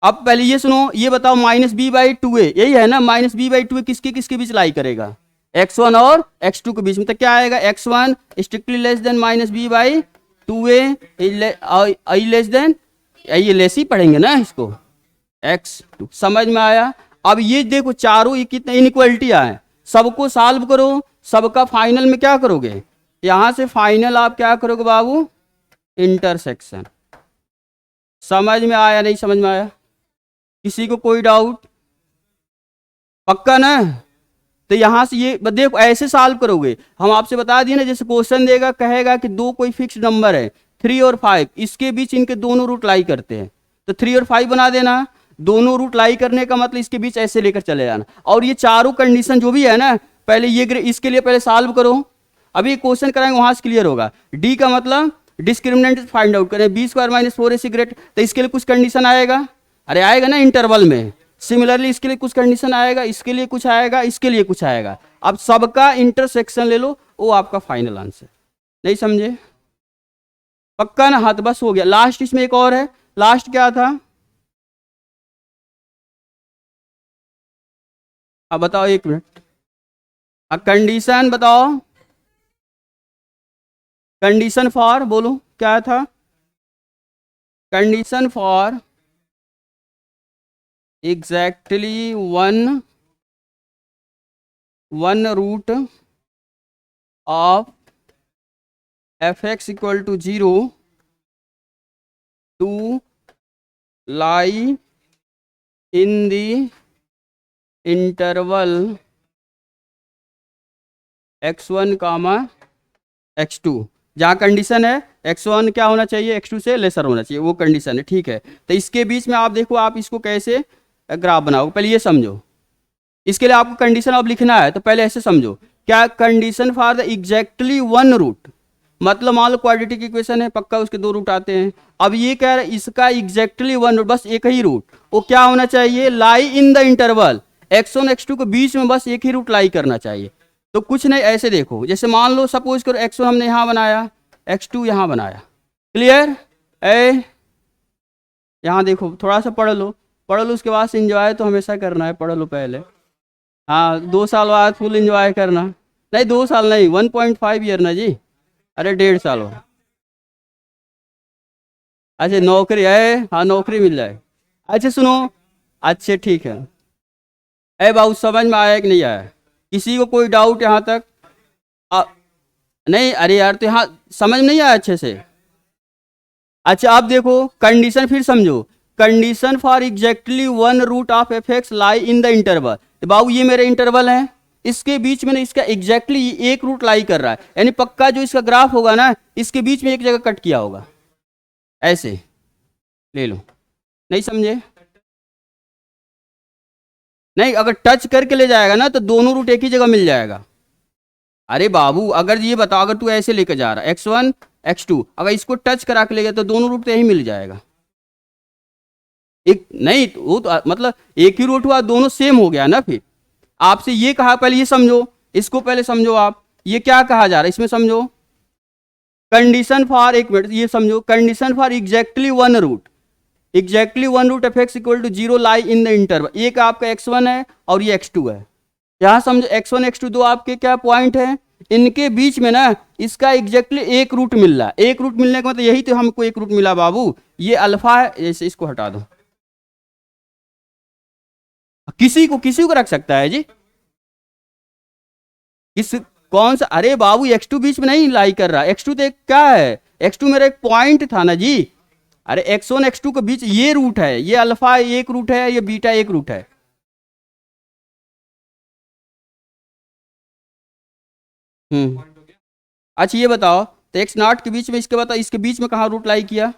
अब पहले ये सुनो, ये बताओ माइनस बी बाई 2a, यही है ना, माइनस बी बाई 2a किसके बीच लाई करेगा, x1 और x2 के बीच में, तो क्या आएगा, x1 strictly less than minus b by 2a less than, ये लेस ही पढ़ेंगे ना इसको, x2। समझ में आया? अब ये देखो चारों ये कितने इनइक्वालिटियां हैं, सबको सॉल्व करो, सबका फाइनल में क्या करोगे, यहां से फाइनल आप क्या करोगे बाबू, इंटरसेक्शन। समझ में आया? नहीं समझ में आया? किसी को कोई डाउट? पक्का ना? तो यहां से ये देखो ऐसे सॉल्व करोगे, हम आपसे बता दिए ना, जैसे क्वेश्चन देगा, कहेगा कि दो कोई फिक्स्ड नंबर है 3 और 5, इसके बीच इनके दोनों रूट लाई करते हैं, तो 3 और 5 बना देना, दोनों रूट लाई करने का मतलब इसके बीच ऐसे लेकर चले जाना। और ये चारों कंडीशन जो भी है ना, पहले ये इसके लिए पहले सॉल्व करो, अभी क्वेश्चन कराएंगे वहां से क्लियर होगा। डी का मतलब डिस्क्रिमिनेंट फाइंड आउट करें, b square minus 4ac great, तो इसके लिए कुछ कंडीशन आएगा, अरे आएगा ना इंटरवल में। सिमिलरली इसके लिए कुछ कंडीशन आएगा, इसके लिए कुछ आएगा, इसके लिए कुछ आएगा। अब सबका इंटरसेक्शन ले लो, वो आपका फाइनल आंसर। नहीं समझे? पक्का ना? हाथ बस हो गया। लास्ट इसमें एक और है, लास्ट क्या था? अब बताओ, एक मिनट, अब कंडीशन बताओ, कंडीशन फॉर बोलो क्या था? Condition for exactly one root of fx equal to 0 to lie in the interval x1 comma x2, जहाँ कंडीशन है x1 क्या होना चाहिए, x2 से लेसर होना चाहिए, वो कंडीशन है, ठीक है। तो इसके बीच में आप देखो, आप इसको कैसे ग्राफ बनाओगे, पहले ये समझो। इसके लिए आपको कंडीशन अब लिखना है, तो पहले ऐसे समझो, क्या condition for the exactly one root, मतलब मान लो क्वाड्रेटिक इक्वेशन है, पक्का उसके दो रूट आते हैं। अब ये कह रहा है इसका एग्जैक्टली वन रूट, बस एक ही रूट, वो क्या होना चाहिए, लाई in the interval x1 x2 के बीच में बस एक ही रूट लाई करना चाहिए। तो कुछ नहीं, ऐसे देखो, जैसे मान लो सपोज करो x1 हमने यहाँ बनाया, x2 यहाँ बनाया, क्लियर? यहाँ देखो, थोड़ा सा पढ़ लो, उसके बाद से इंजॉय तो हमेशा करना है, पढ़ लो पहले। हाँ, 2 साल बाद फुल इंजॉय करना, नहीं 2 साल नहीं, 1.5 ईयर ना जी, अरे 1.5 साल हो। अच्छा नौकरी है, हाँ नौकरी मिल जाए। अच्छा सुनो, अच्छा ठीक है, बाबू समझ में आया कि नहीं आया? किसी को कोई डाउट यहाँ तक? नहीं, अरे यार तो यहाँ समझ नहीं आया अच्छे से। अच्छा आप देखो कंडीशन फिर समझो, condition for exactly one root of fx lie in the interval, तो बाबू ये मेरे इंटरवल है, इसके बीच में ना इसका एग्जैक्टली एक रूट लाई कर रहा है, यानी पक्का जो इसका ग्राफ होगा ना, इसके बीच में एक जगह कट किया होगा, ऐसे ले लो। नहीं समझे? नहीं, अगर टच करके ले जाएगा ना तो दोनों रूट एक ही जगह मिल जाएगा। अरे बाबू अगर ये बताओ, अगर तू ऐसे लेकर जा रहा है x1 x2, अगर इसको टच करा के ले गया तो दोनों रूट तो यही मिल जाएगा। एक नहीं, वो तो मतलब एक ही रूट हुआ, दोनों सेम हो गया ना। फिर आपसे ये कहा, पहले ये समझो, इसको पहले समझो आप, ये क्या कहा जा रहा है इसमें समझो, कंडीशन फॉर, एक मिनट ये समझो, condition for exactly one root, exactly one root f x equal to 0 lie in the interval, एक आपका x1 है और ये x2 है। यहां समझो x1 x2 दो आपके क्या पॉइंट है, इनके बीच में ना इसका एग्जैक्टली एक रूट मिल रहा है। एक रूट मिलने का मतलब यही तो हमको एक रूट मिला बाबू, ये अल्फा है, जैसे इसको हटा दो, किसी को रख सकता है जी, किस कौन सा? अरे बाबू x2 बीच में नहीं लाई कर रहा, x2 तो एक क्या है, x2 मेरा एक पॉइंट था ना जी। अरे x1 x2 के बीच ये रूट है, ये अल्फा एक रूट है, ये बीटा एक रूट है। अच्छा ये बताओ, तो x नॉट के बीच में, इसके बताओ इसके बीच में कहाँ रूट लाई किया,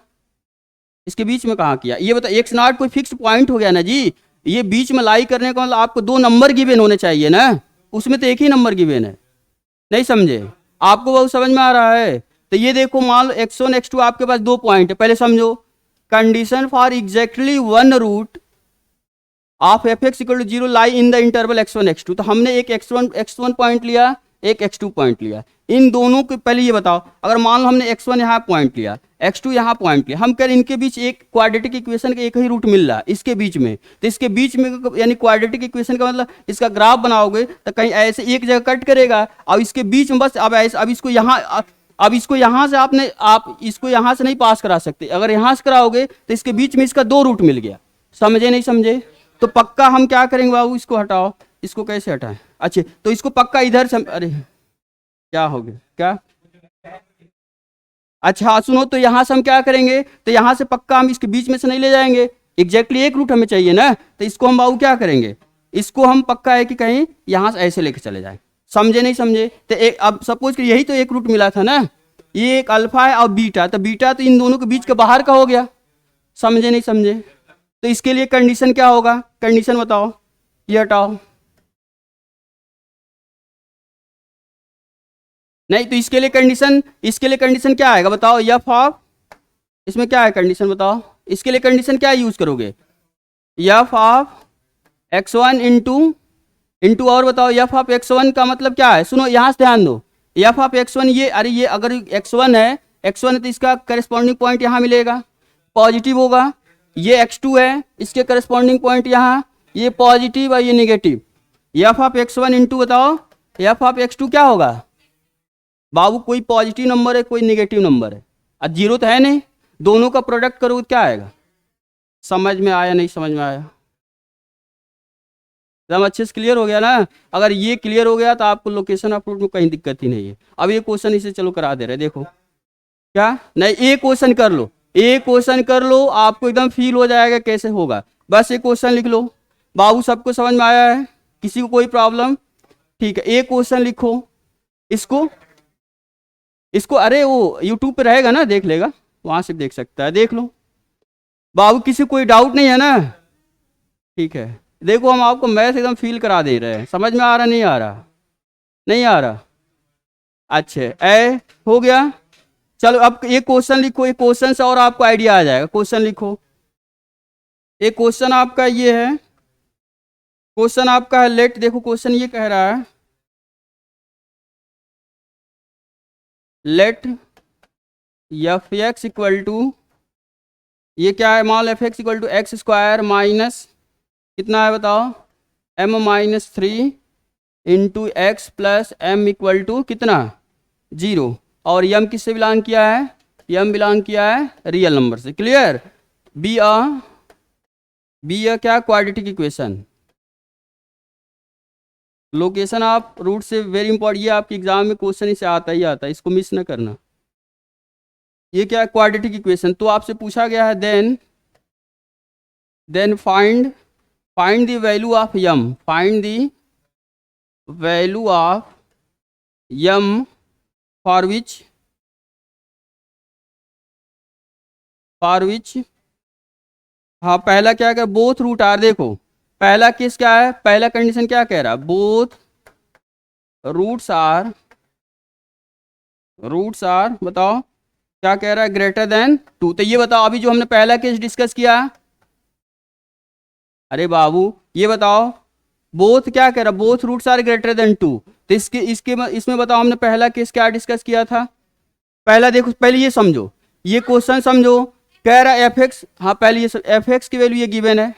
इसके बीच में कहाँ किया, ये बताओ। x नॉट कोई फिक्स पॉइंट हो गया ना जी, ये बीच में लाई करने का मतलब आपको 2 नंबर गिवन होने चाहिए ना, उसमें तो एक ही नंबर गिवन है। नहीं समझे? आपको बहुत समझ में आ रहा है? तो ये देखो, मान लो x1 x2 आपके पास 2 पॉइंट है, पहले समझो, condition for exactly one root of f x equal to 0 lie in the interval x1 x2, तो हमने एक x1 पॉइंट लिया, एक x2 पॉइंट लिया, इन दोनों के पहले ये बताओ, अगर मान लो हमने x1 यहाँ पॉइंट लिया, x2 यहाँ पॉइंट लिया, हम कह रहे इनके बीच एक क्वाड्रेटिक इक्वेशन का एक ही रूट मिल रहा है इसके बीच में, तो इसके बीच में यानी क्वाड्रेटिक इक्वेशन का मतलब इसका ग्राफ बनाओगे तो कहीं ऐसे एक जगह कट करेगा, और इसके बीच में बस अब ऐसे, अब इसको यहाँ से आप इसको यहाँ से नहीं पास करा सकते, अगर यहाँ से कराओगे तो इसके बीच में इसका 2 रूट मिल गया। समझे नहीं समझे? तो पक्का हम क्या करेंगे बाबू, इसको हटाओ, इसको कैसे हटाएं? अच्छा तो इसको पक्का इधर से, अरे क्या हो गया क्या? अच्छा हाँ सुनो, तो यहां से हम क्या करेंगे, तो यहां से पक्का हम इसके बीच में से नहीं ले जाएंगे, एग्जैक्टली एक रूट हमें चाहिए ना, तो इसको हम बाबू क्या करेंगे, इसको हम पक्का है कि कहीं यहां से ऐसे लेके चले जाए। समझे नहीं समझे? तो एक, अब सपोज कि यही तो एक रूट मिला था ना, ये एक अल्फा है और बीटा, तो बीटा तो इन दोनों के बीच का बाहर का हो गया। समझे नहीं समझे? तो इसके लिए कंडीशन क्या होगा, कंडीशन बताओ, ये हटाओ। नहीं तो इसके लिए कंडीशन क्या आएगा बताओ, एफ ऑफ, इसमें क्या है कंडीशन बताओ, इसके लिए कंडीशन क्या यूज करोगे, एफ ऑफ x1 इंटू और बताओ एफ ऑफ x1 का मतलब क्या है, सुनो यहां से ध्यान दो, एफ ऑफ x1 ये, अरे ये अगर x1 है तो इसका करस्पॉन्डिंग पॉइंट यहाँ मिलेगा, पॉजिटिव होगा, ये x2 है, इसके करस्पॉन्डिंग पॉइंट यहाँ, ये पॉजिटिव और ये negative, F of x1 into बताओ एफ ऑफ x2 क्या होगा बाबू, कोई पॉजिटिव नंबर है कोई निगेटिव नंबर है, और जीरो तो है नहीं, दोनों का प्रोडक्ट करो क्या आएगा, समझ में आया नहीं समझ में आया, एकदम अच्छे से क्लियर हो गया ना। अगर ये क्लियर हो गया तो आपको लोकेशन ऑफ रूट में कहीं दिक्कत ही नहीं है। अब ये क्वेश्चन इसे चलो करा दे रहे, देखो क्या नहीं, एक क्वेश्चन कर लो, एक क्वेश्चन कर लो, आपको एकदम फील हो जाएगा कैसे होगा, बस एक क्वेश्चन लिख लो। बाबू सबको समझ में आया है, किसी को कोई प्रॉब्लम, ठीक है, एक क्वेश्चन लिखो, इसको अरे वो यूट्यूब पे रहेगा ना, देख लेगा, वहां से देख सकता है, देख लो बाबू, किसी कोई डाउट नहीं है ना, ठीक है। देखो हम आपको मैथ एकदम फील करा दे रहे हैं, समझ में आ रहा नहीं आ रहा, नहीं आ रहा, अच्छा ए हो गया। चलो अब एक क्वेश्चन लिखो, एक क्वेश्चन से और आपको आइडिया आ जाएगा, क्वेश्चन लिखो, एक क्वेश्चन आपका ये है, क्वेश्चन आपका है लेट, देखो क्वेश्चन ये कह रहा है let f x equal to, ये क्या है, मान f x equal to x square minus कितना है बताओ, m minus 3 into x plus m equal to कितना 0, और यम किससे बिलोंग किया है, यम बिलोंग किया है रियल नंबर से, क्लियर। बी क्या quadratic equation, location of root से वेरी इंपॉर्टेंट, ये आपके एग्जाम में क्वेश्चन इसे आता ही आता है, इसको मिस ना करना। ये क्या है क्वाड्रेटिक इक्वेशन, तो आपसे पूछा गया है then find the value of m, find the value of m for which हाँ पहला क्या कर, बोथ रूट आर, देखो पहला केस क्या है, पहला कंडीशन क्या कह रहा है, बोथ रूट्स आर बताओ क्या कह रहा है, ग्रेटर देन 2, तो ये बताओ अभी जो हमने पहला केस डिस्कस किया, अरे बाबू ये बताओ बोथ क्या कह रहा है, both roots are greater than 2, तो इसमें बताओ हमने पहला केस क्या डिस्कस किया था, पहला देखो, पहले ये समझो, ये क्वेश्चन समझो, कह रहा है एफ एक्स, हाँ पहले ये एफ एक्स की वैल्यू ये गिवन है,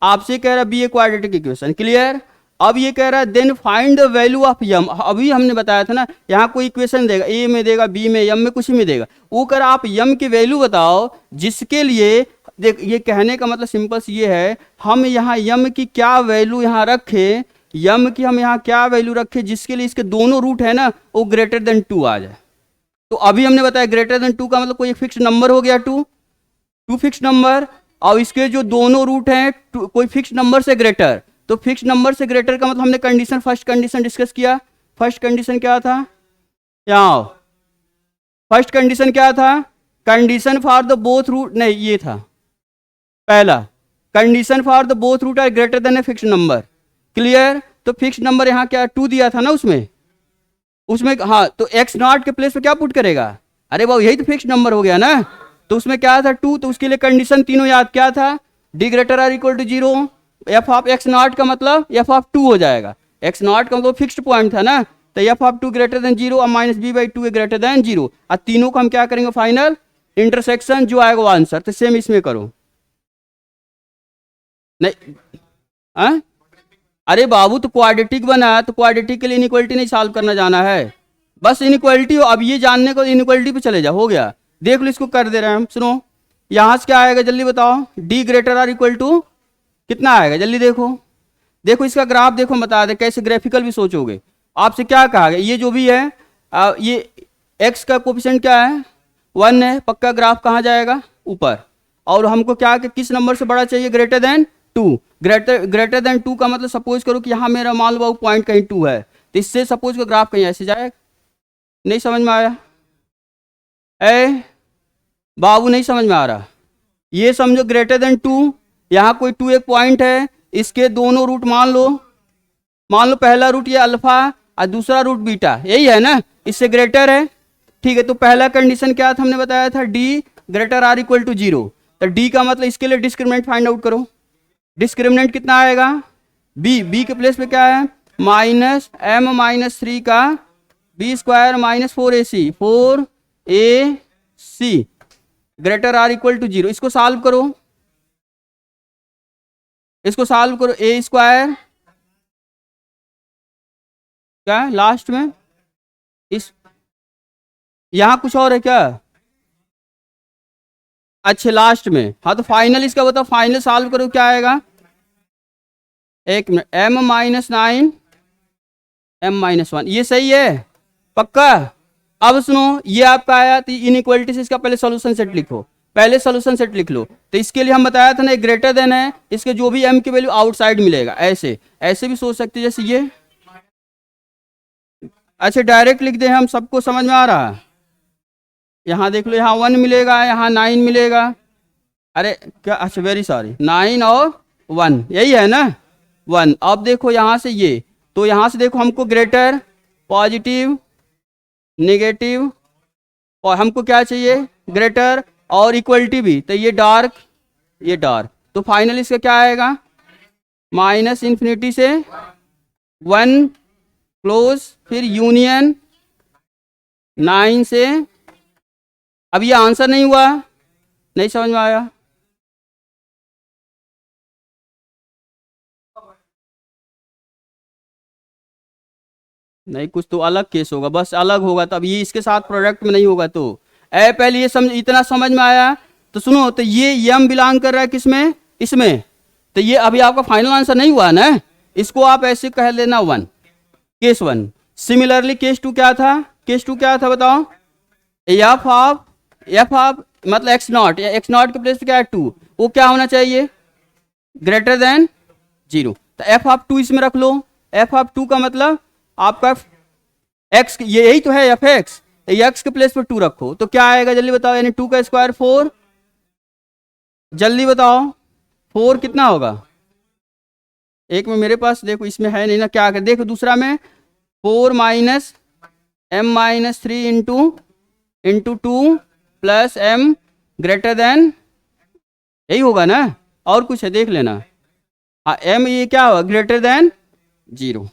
आपसे कह रहा है be a quadratic equation, clear. अब ये कह रहा है then find the value of m, अभी हमने बताया था ना, यहाँ कोई इक्वेशन देगा, ए में देगा, बी में, यम में, कुछ में देगा, वो कह रहा आप यम की वैल्यू बताओ, जिसके लिए देख, ये कहने का मतलब सिंपल ये है, हम यहाँ यम की क्या वैल्यू यहाँ रखें, यम की हम यहाँ क्या वैल्यू रखें जिसके लिए इसके दोनों रूट है ना वो ग्रेटर देन 2 आ जाए। तो अभी हमने बताया ग्रेटर देन 2 का मतलब कोई फिक्स नंबर हो गया, 2 फिक्स नंबर, और इसके जो दोनों रूट हैं कोई फिक्स नंबर से ग्रेटर, तो फिक्स नंबर से ग्रेटर का मतलब हमने कंडीशन, फर्स्ट कंडीशन डिस्कस किया, फर्स्ट कंडीशन क्या था, यहाँ फर्स्ट कंडीशन क्या था, condition for the both root, नहीं ये था पहला, condition for the both root are greater than a fix number, clear. तो फिक्स नंबर यहाँ क्या 2 दिया था ना उसमें हाँ, तो एक्स नॉट के प्लेस पे क्या पुट करेगा, अरे बाबू यही तो फिक्स नंबर हो गया ना, तो उसमें क्या था 2, तो उसके लिए कंडीशन तीनों याद क्या था, D greater or equal to 0, f of x naught का मतलब एफ ऑफ 2 हो जाएगा, एक्स नॉट का मतलब फिक्स्ड पॉइंट था ना, तो एफ ऑफ 2 ग्रेटर देन 0 और minus b by 2 greater than 0, और तीनों को हम क्या करेंगे फाइनल इंटरसेक्शन, जो आएगा वो आंसर, तो सेम इसमें करो, नहीं आ? अरे बाबू तो क्वाड्रेटिक बना, तो क्वाड्रेटिक के लिए इनइक्वालिटी नहीं सॉल्व करना जाना है, बस इनइक्वालिटी हो, अब ये जानने को इनइक्वालिटी पे चले जाओ, हो गया, देख लो इसको कर दे रहे हैं हम, सुनो यहां से क्या आएगा जल्दी बताओ, D greater or equal to कितना आएगा जल्दी देखो इसका ग्राफ देखो, बता दे कैसे ग्राफिकल भी सोचोगे, आपसे क्या कहा गया, ये जो भी है ये एक्स का कोफिशिएंट क्या है 1 है, पक्का ग्राफ कहाँ जाएगा ऊपर, और हमको क्या कि किस नंबर से बड़ा चाहिए, ग्रेटर देन 2, ग्रेटर देन 2 का मतलब सपोज करो कि यहाँ मेरा मान लो पॉइंट कहीं 2 है, तो इससे सपोज को ग्राफ कहीं ऐसे जाएगा, नहीं समझ में आया, ए बाबू नहीं समझ में आ रहा, ये समझो ग्रेटर देन 2 यहाँ कोई 2 एक पॉइंट है, इसके दोनों रूट मान लो पहला रूट ये अल्फा और दूसरा रूट बीटा, यही है ना, इससे ग्रेटर है। ठीक है, तो पहला कंडीशन क्या था, हमने बताया था D greater or equal to 0। तो डी का मतलब इसके लिए डिस्क्रिमिनेंट फाइंड आउट करो। डिस्क्रिमिनेंट कितना आएगा, बी के प्लेस पे क्या है, माइनस एम माइनस 3 का b square minus 4ac greater or equal to 0। इसको सॉल्व करो, ए स्क्वायर क्या है लास्ट में, इस यहां कुछ और है क्या, अच्छे लास्ट में। हाँ तो फाइनल इसका बताओ, फाइनल सॉल्व करो क्या आएगा, एक minute, m minus 9 m minus 1, ये सही है पक्का। अब सुनो, ये आपका आया तो इनइक्वालिटी से इसका पहले सॉल्यूशन सेट लिखो, पहले सॉल्यूशन सेट लिख लो। तो इसके लिए हम बताया था ना, ग्रेटर देन है, इसके जो भी m की वैल्यू आउटसाइड मिलेगा, ऐसे भी सोच सकते जैसे ये। अच्छा डायरेक्ट लिख दे, हम सबको समझ में आ रहा है। यहाँ देख लो, यहाँ 1 मिलेगा, यहाँ 9 मिलेगा, अरे क्या, अच्छा वेरी सॉरी, 9 और 1 यही है ना, 1। अब देखो यहाँ से ये, तो यहाँ से देखो हमको ग्रेटर, पॉजिटिव, नेगेटिव, और हमको क्या चाहिए, ग्रेटर और इक्वलिटी भी, तो ये डार्क, ये डार्क। तो फाइनल इसका क्या आएगा, माइनस इन्फिनिटी से 1 क्लोज, फिर यूनियन 9 से। अब ये आंसर नहीं हुआ, नहीं समझ में आया, नहीं कुछ तो अलग केस होगा, बस अलग होगा तब, ये इसके साथ प्रोडक्ट में नहीं होगा। तो पहले ये समझ, इतना समझ में आया। तो सुनो, तो ये यम बिलोंग कर रहा है किसमें, इसमें। तो ये अभी आपका फाइनल आंसर नहीं हुआ ना, इसको आप ऐसे कह लेना 1, केस 1। सिमिलरली केस 2 क्या था, केस 2 क्या था बताओ, एफ ऑफ मतलब एक्स नॉट, या एक्स नॉट के प्लेस पे क्या है 2, वो क्या होना चाहिए, ग्रेटर देन 0। तो एफ ऑफ 2 इसमें रख लो, एफ ऑफ 2 का मतलब आपका एक्स, ये यही तो है एफ एक्स, एक्स के प्लेस पर 2 रखो, तो क्या आएगा जल्दी बताओ, यानी 2 का स्क्वायर 4, जल्दी बताओ 4 कितना होगा, एक में मेरे पास देखो इसमें है नहीं ना, क्या कर देखो दूसरा में, 4 minus m minus 3 into 2 plus m greater then, यही होगा ना, और कुछ है देख लेना। हाँ m ये क्या होगा, ग्रेटर देन 0।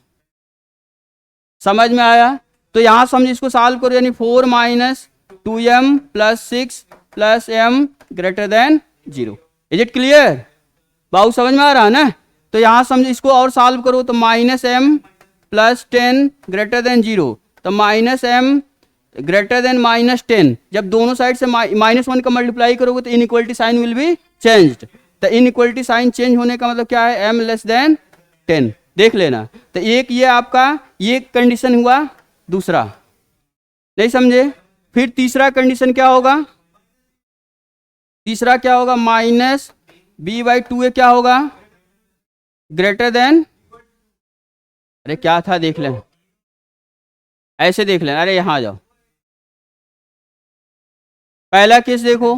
समझ में आया। तो यहां समझ, इसको सॉल्व करो, यानी 4 minus 2m plus 6 plus m greater than 0। Is it clear, बाबू समझ में आ रहा है ना। तो यहां समझ, इसको और सॉल्व करो, तो minus m plus 10 greater than 0, तो minus m greater then minus 10। जब दोनों साइड से -1 का मल्टीप्लाई करोगे तो inequality sign will be changed. तो इनइक्वालिटी साइन चेंज होने का मतलब क्या है, m लेस देन 10, देख लेना। तो एक ये आपका ये कंडीशन हुआ, दूसरा नहीं समझे। फिर तीसरा कंडीशन क्या होगा, तीसरा क्या होगा, माइनस b/2 क्या होगा, ग्रेटर देन, अरे क्या था देख लें, ऐसे देख लेना, अरे यहां आ जाओ, पहला केस देखो,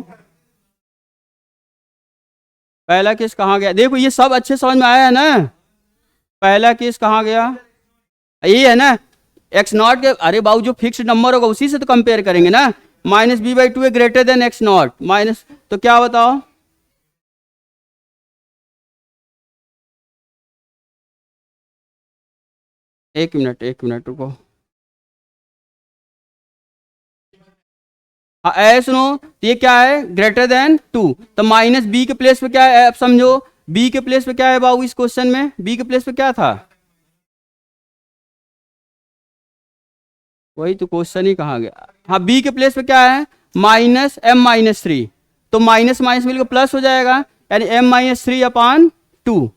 पहला केस कहाँ गया, देखो ये सब अच्छे समझ में आया है ना। पहला केस कहाँ गया, ये है ना एक्स नॉट के, अरे बाबू जो फिक्स नंबर होगा उसी से तो कंपेयर करेंगे ना। Minus b/2 greater than x not minus, तो क्या बताओ, एक मिनट रुको, हाँ ऐसे सुनो, ये क्या है, ग्रेटर देन 2, तो माइनस b के प्लेस पे क्या है, अब समझो b के प्लेस पे क्या है बाबू, इस क्वेश्चन में b के प्लेस पे क्या था, वही तो क्वेश्चन ही कहाँ गया। हाँ b के प्लेस पे क्या है, माइनस m माइनस 3, तो माइनस माइनस मिलकर प्लस हो जाएगा, यानी m माइनस 3/2,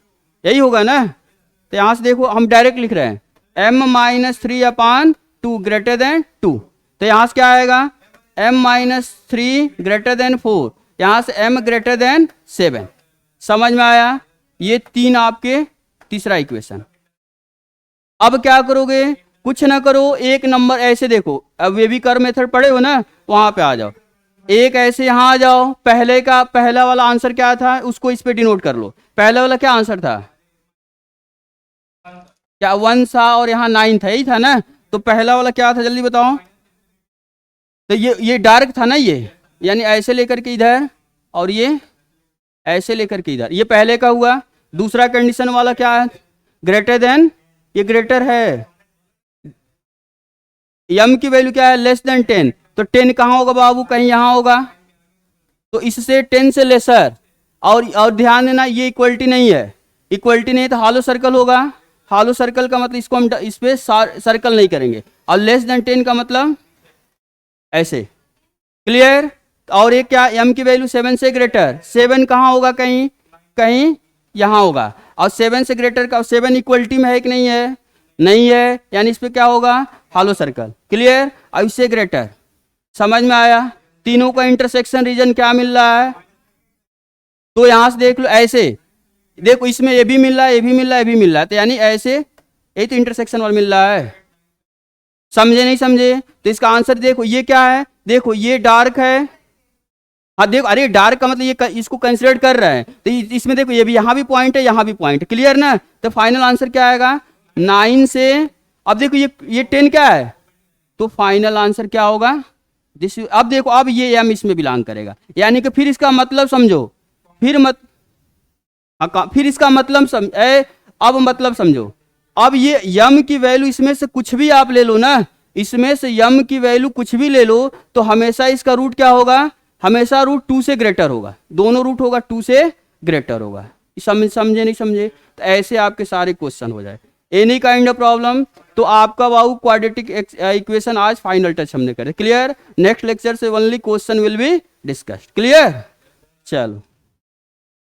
यही होगा ना। तो यहां से देखो हम डायरेक्ट लिख रहे हैं m माइनस 3/2 ग्रेटर देन 2, तो यहां से क्या आएगा, m माइनस 3 ग्रेटर देन 4, यहां से m ग्रेटर देन 7। समझ में आया, ये 3 आपके तीसरा इक्वेशन। अब क्या करोगे, कुछ ना करो, एक नंबर ऐसे देखो, अब ये भी कर मेथड पढ़े हो ना, वहां पे आ जाओ, एक ऐसे यहां आ जाओ, पहला वाला आंसर क्या था उसको इस पे डिनोट कर लो। पहला वाला क्या आंसर था, क्या 1 था और यहाँ 9 था, यही था ना। तो पहला वाला क्या था जल्दी बताओ। तो ये डार्क था ना, ये यानी ऐसे लेकर के इधर और ये ऐसे लेकर के इधर, ये पहले का हुआ। दूसरा कंडीशन वाला क्या है, ग्रेटर देन, ये ग्रेटर है, यम की वैल्यू क्या है लेस देन 10। तो 10 कहाँ होगा बाबू, कहीं यहाँ होगा, तो इससे 10 से लेसर। और ध्यान देना ये इक्वलिटी नहीं है, इक्वलिटी नहीं है तो हॉलो सर्कल होगा। हॉलो सर्कल का मतलब इसको हम इस पे सर्कल नहीं करेंगे। और लेस देन 10 का मतलब ऐसे, क्लियर। और एक क्या, m की वैल्यू 7 से ग्रेटर, 7 कहाँ होगा, कहीं कहीं यहाँ होगा। और 7 से ग्रेटर का, 7 इक्वलिटी में है कि नहीं है, नहीं है, यानी इस पे क्या होगा हॉलो सर्कल, क्लियर। और इससे ग्रेटर, समझ में आया। तीनों का इंटरसेक्शन रीजन क्या मिल रहा है, तो यहां से देख लो ऐसे, देखो इसमें ये भी मिल रहा है, ये भी मिल रहा है, ये भी मिल रहा है, तो यानी ऐसे ये तो इंटरसेक्शन वाला मिल रहा है। समझे नहीं समझे, तो इसका आंसर देखो ये क्या है, देखो ये डार्क है, हाँ देखो, अरे डार्क का मतलब ये इसको कंसिडर कर रहा है, तो इसमें देखो ये भी, यहाँ भी पॉइंट है, यहाँ भी पॉइंट, क्लियर ना। तो फाइनल आंसर क्या आएगा 9 से, अब देखो ये 10 क्या है, तो फाइनल आंसर क्या होगा दिस। अब देखो अब ये m इसमें बिलोंग करेगा, यानी कि फिर इसका मतलब समझो, फिर इसका मतलब अब मतलब समझो। अब ये यम की वैल्यू इसमें से कुछ भी आप ले लो ना, इसमें से यम की वैल्यू कुछ भी ले लो, तो हमेशा इसका रूट क्या होगा, हमेशा रूट 2 से ग्रेटर होगा, दोनों रूट होगा 2 से ग्रेटर होगा। समझे नहीं समझे, तो ऐसे आपके सारे क्वेश्चन हो जाए, एनी काइंड ऑफ प्रॉब्लम। तो आपका बाबू क्वाड्रेटिक इक्वेशन आज फाइनल टच हमने करे, क्लियर। नेक्स्ट लेक्चर से only question will be discussed, clear. चलो।